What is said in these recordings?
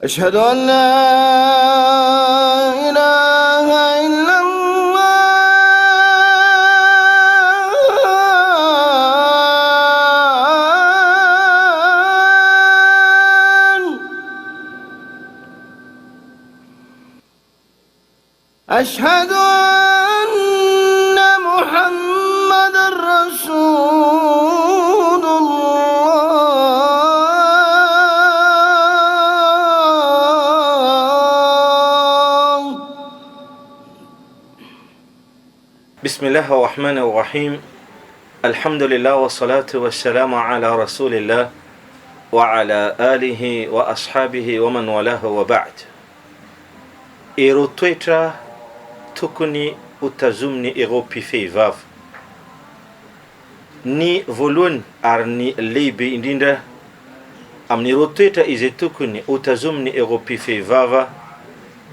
أشهد أن لا إله إلا الله. أشهد أن محمد رسول الله. بسم الله الرحمن الرحيم. الحمد لله والصلاة والسلام على رسول الله وعلى آله وأصحابه ومن والاه وبعد. Ero toetra tokony hotazominy ireo mpifehivavy. Ny voalohany ary ny lehibe indrindra amin'ireo toetra izay tokony hotazominy ireo mpifehivava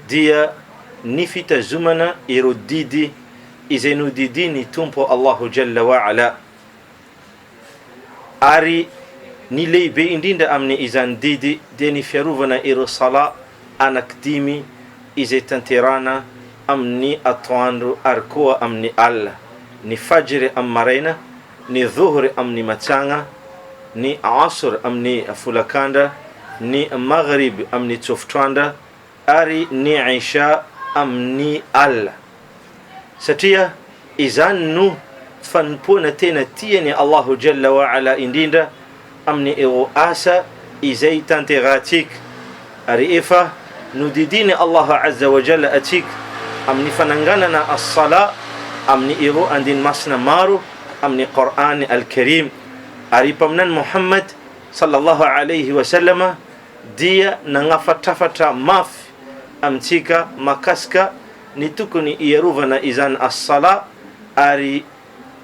dia ny fitazomana ireo didy izay nodidiny Tompo Allahu Jalla wa Ala. Ary ny lehibe indrindra amin'ny izany didy dia ny fiarovana ireo sala anankidimy izay tanterana amin'ny atoandro ary koa amin'ny alina: ny fajry amin'ny maraina, ny dhuhry amin'ny matsagna, ny asr amin'ny folakandra, ny maghrib amin'ny tsofotrandrandra ary ny isha amin'ny alina. Satria izany no fanompoana tena tiany Allahu Jalla wa Ala indrindra amin'ny ireo asa izay tanterahantsika, ary efa nodidiny Allah Azza wa Jalla atsika amin'ny fananganana as-sala amin'ny ireo andin-masina maro amin'ny Qur'an al-Karim. Ary paminany Muhammad sallallahu alayhi wa sallama dia nagnafatrafatra mafy amintsika makasika ny tokony iarovana izany as-sala, ary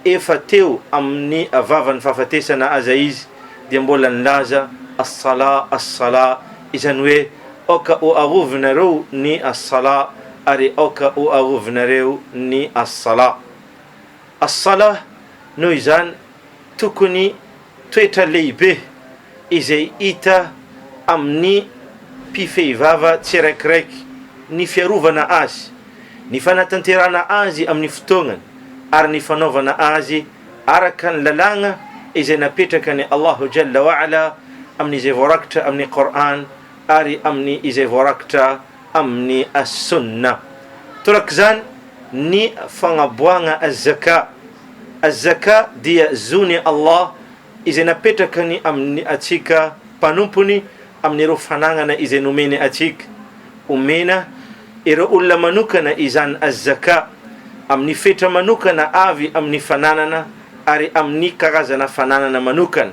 efa teo amin'ny vavan'ny fahafatesana aza izy dia mbola nilaza as-sala as-sala, izany hoe oka ho arovinareo ny as-sala ary oka ho arovinareo ny as-sala. As-sala noho izany tokony toetra lehibe izay hita amin'ny mpifehivava tsiraikiraiky, ny fiarovana azy, ny fanatanterana azy amin'ny fotoagnany, ary ny fanaovana azy araka ny lalagna izay napetraka ny Allahu Jalla wa Ala amin'izay voarakitra amin'ny Qur'an ary amin'ny izay voarakitra amin'ny as-sunna. Torak'izany ny fagnaboagna az-zaka. Az-zaka dia zony Allah izay napetraka ny amin'ny atsika mpanompony amin'ireo fanagnana izay nomeny atsika. Omena ireo olona manokana izany az-zaka amin'ny fetra manokana avy amin'ny fananana ary amin'ny karazana fananana manokana.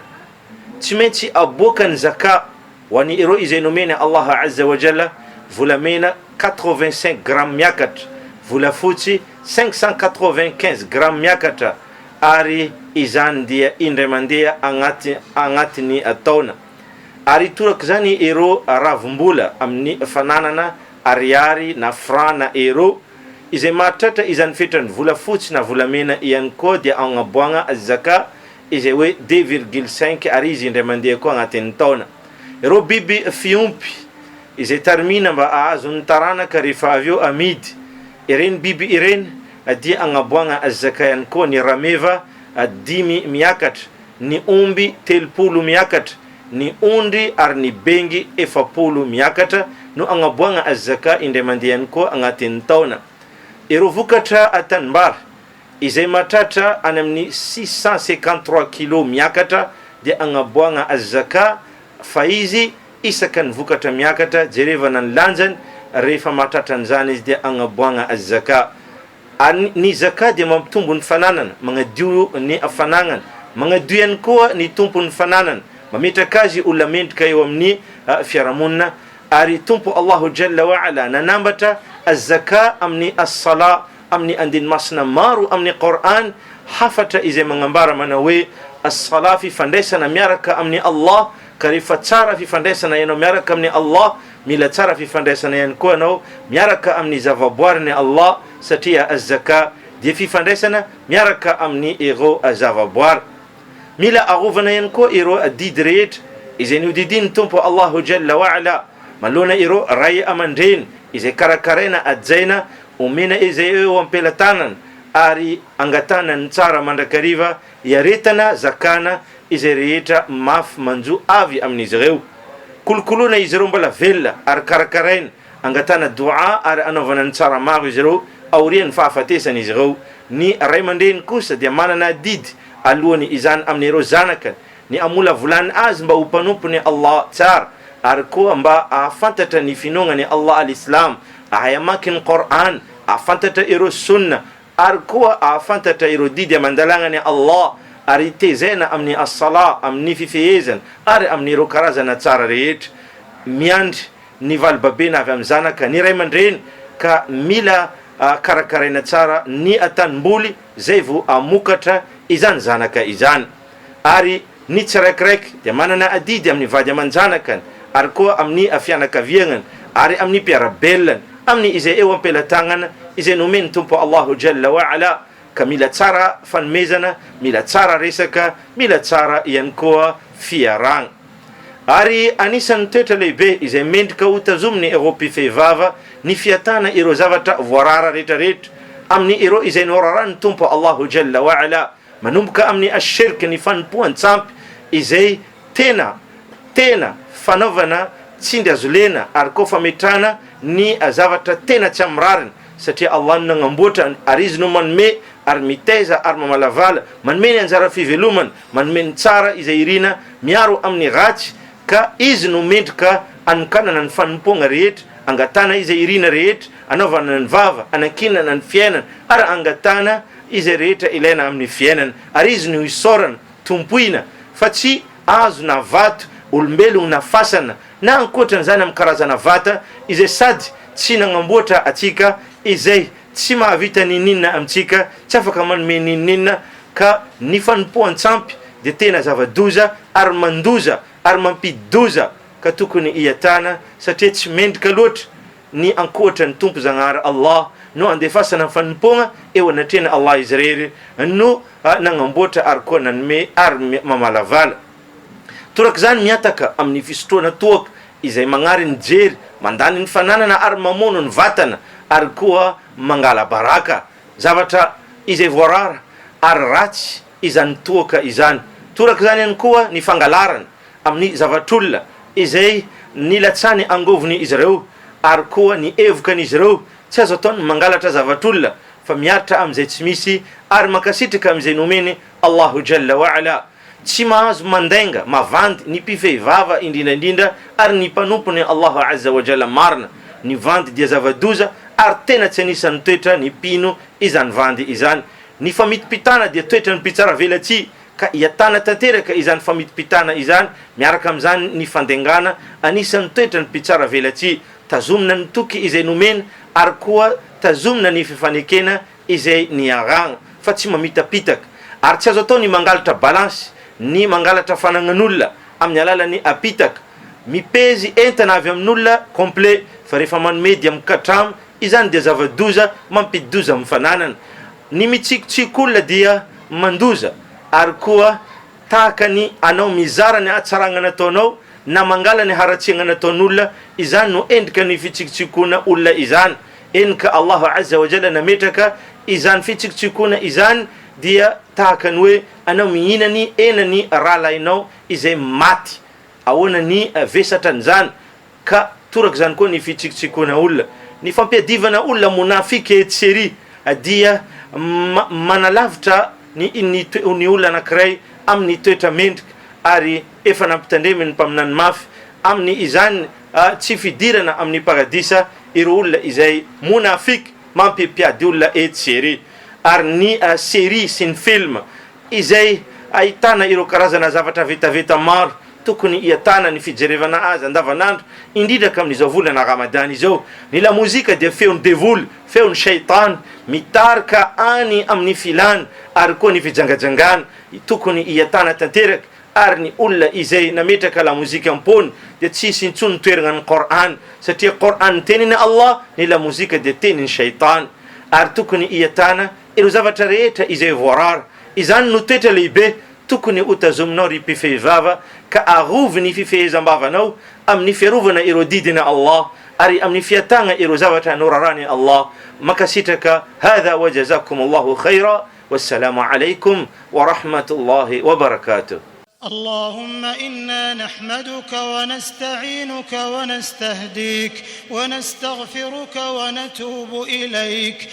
Tsy maintsy aboakany zaka ho an'ny ireo izay nomeny Allah Azza wa Jalla volamena 85 grammes miakatra, volafotsy 595 grammes miakatra, ary izany dia indray mandeha agnatiny taona. Ary torak'izany ireo ravim-bola amin'ny fananana ariary na franc na euro izay mahatratra izany fetrany volafotsy na volamena ihany koa dia agnaboagna az-zaka izay hoe 2,5, ary izy indray mandeha koa agnatin'ny taona. Ireo biby fiompy izay tarimina mba ahazo ny taranaka rehefa avy eo amidy, ireny biby ireny dia agnaboagna az-zaka ihany koa. Ny rameva 5 miakatra, ny omby 30 miakatra, ny ondry ary ny bengy 70 miakatra no agnaboagna az-zaka indray mandeha ihany koa agnatin'ny taona. Ireo vokatra atanimbary izay mahatratra any amin'ny 653 kilo miakatra dia agnaboagna az-zaka, fa izy isaka ny vokatra miakatra jerevana ny lanjany rehefa mahatratra an'izany izy dia agnaboagna az-zaka. Ny zaka dia mampitombo ny fananana, magnadio ny fanagnana, magnadio ihany koa ny tompo ny fananana, mametraka azy olona mendrika eo amin'ny fiarahamonina. Ary Tompo Allahu Jalla wa Ala nanambatra az-zaka amin'ny as-sala amin'ny andin-masina maro amin'ny Qur'an, hafatra izay magnambara mana hoe as-sala fifandraisana miaraka amin'ny Allah, ka rehefa tsara fifandraisana ianao miaraka amin'ny Allah, mila tsara fifandraisana ihany koa anao miaraka amin'ny zavaboariny Allah, satria az-zaka dia fifandraisana miaraka amin'ny ireo zavaboary. Mila arovana ihany koa ireo didy rehetra izay nodidiny Tompo Allahu Jalla wa Ala malona iro ray aman-dreny izay karakaraina ajaina omena izay eo ampelatanana ary angatana ny tsara mandrakariva iaretana zakana izay rehetra mafy manjo avy amin'izy ireo. Kolokoloana izy ireo mbola velona ary karakaraina, angatana dua ary anaovana ny tsara maro izy ireo aorian'ny fahafatesana izy ireo. Ny ray aman-dreny kosa dia manana didy alohany izany amin'ireo zanakany, ny amola volany azy mba ho mpanompony Allah tsara, ary koa mba ahafantatra ny finognany Allah al-Islam, ahay amaky ny Qur'an, ahafantatra ireo sunna, ary koa ahafantatra ireo didy amandalagnany Allah, ary tezaina amin'ny as-sala, amin'ny fifehezana ary amin'ireo karazana tsara rehetra. Miandry ny valibabena avy amin'ny zanaka, ny ray aman-dreny ka mila karakaraina tsara ny atanim-boly zay vo amokatra izany zanaka izany. Ary ny tsiraikiraiky dia manana adidy amin'ny vady aman-janakany, ary koa amin'ny fianakaviagnany, ary amin'ny mpiarabelany, amin'ny izay eo ampelatagnana izay nomeny tompo Allahu Jalla wa Ala. Ka mila tsara fanomezana, mila tsara resaka, mila tsara ihany koa fiaragna. Ary anisan'ny toetra lehibe izay mendrika ho tazomin'ny ireo mpifehivava ny fiatana ireo zavatra voarara rehetrarehetra amin'ny ireo izay norarany tompo Allahu Jalla wa Ala, manomboka amin'ny ashirky, ny fanompoan-tsampy izay tena fanaovana tsindry azolena, ary koa fametrana ny zavatra tena tsy amrariny, satria Allah no nagnamboatra ary izy no manome ary mitaiza ary mamalavala, manome ny anjara fivelomana, manome ny tsara izay irina miaro amin'ny ratsy, ka izy no mendrika anokanana ny fanompona rehetra, angatana izay irina rehetra, anaovana ny vava, anakinana ny fiainana, ary angatana izay rehetra ilaina amin'ny fiainana, ary izy no isorana tompoina, fa tsy azo na vato olombelogno na fasana na ankoatran'izany amin'ny karazana vata izay sady tsy nagnamboatra atsika, izay tsy mahavita ninina amintsika, tsy afaka manome ninina. Ka ny fanompoan-tsampy dia tena zava-doza ary mandoza ary mampidoza, ka tokony iatana, satria tsy mendrika loatra ny ankoatra ny tompo zagnahary Allah no andefasana ny fanompona eo anatrena Allah izy rery no nagnamboatra ary koa nanome ary mamalavala. Torak'izany miataka amin'ny fisotroana toaka izay magnary ny jery, mandany ny fananana ary mamono ny vatana, ary koa mangala baraka, zavatra izay voarara ary ratsy izany toaka izany. Torak'izany ihany koa ny fangalarana amin'ny zavatr'olona izay nilatsany angovony izy ireo, ary koa ny evokan'izy ireo, tsy azo ataony mangalatra zavatr'olona fa miaritra amin'izay tsy misy, ary mankasitraka amin'izay nomeny Allahu Jalla wa Ala. Tsy mahazo mandainga mavandy ny mpifehivava indrindraindrindra ary ny mpanompony Allahu Azza wa Jalla marina. Ny vandy dia zava-doza ary tena tsy anisan'ny toetra ny pino izany vandy izany. Ny famitipitana dia toetra ny mpitsara velatsy, ka iatana tanteraka izany famitipitana izany, miaraka amin'izany ny fandengana, anisan'ny toetra ny mpitsara velatsy. Tazomina ny toky izay nomena, ary koa tazomina ny fifanekena izay niaragna, fa tsy mamitapitaka. Ary tsy azo atao ny mangalatra balansy, ny mangalatra fanagnan'olona amin'ny alalan'ny apitaka, mipezy entana avy amin'olona complet, fa rehefa manome dia mikatramo, izany dia zava-doza mampidoza mifananana. Ny mitsikotsik'olona dia mandoza, ary koa tahaka ny anao mizara ny hatsaragna nataonao na mangala ny haratsiagna nataon'olona, izany no endrika ny fitsikotsikona olona izany. Endrika Allahu Azza wa Jalla nametraka izany fitsikotsikona izany dia tahaka ny hoe anao mihinany enany rahalainao izay maty, ahoana ny vesatra an'izany. Ka torak'izany koa ny fitsikotsikona olona. Ny fampiadivana olona monafika etsery dia manalavitra ny olona anankiray amin'ny toetra mendrika, ary efa nampitandremy ny mpaminany mafy amin'ny izany tsy fidirana amin'ny paradisa ireo olona izay monafika mampipiady olona etsery. Ary ny série sy ny film izay ahitana ireo karazana zavatra vetaveta maro, tokony iatana ny fijerevana azy andavanandro, indrindraka amin'izao volana Ramadan izao. Ny lamozika dia feon'ny devoly, feon'ny shaitan mitarika any amin'ny filana, ary koa ny fijangajangana, tokony iatana tanteraka. Ary ny olona izay nametraka lamozika ampony dia tsisy intsony toerana ny Qur'an, satria Qur'an teniny Allah, ny lamozika dia teniny shaitan. Ary tokony iatana ireo zavatra rehetra izay voarara, izany no toetra lehibe tokony ho tazominao ry mpifehivava, ka arovny fifehezam-bavanao amin'ny fiarovana ireo didina Allah ary amin'ny fiatagna ireo zavatra norarany Allah. Makasitraka hadha wa jazakum Allahu khaira. Wassalamu alaikum wa rahmatullahi wa barakatuh. اللهم إنا نحمدك ونستعينك ونستهديك ونستغفرك ونتوب إليك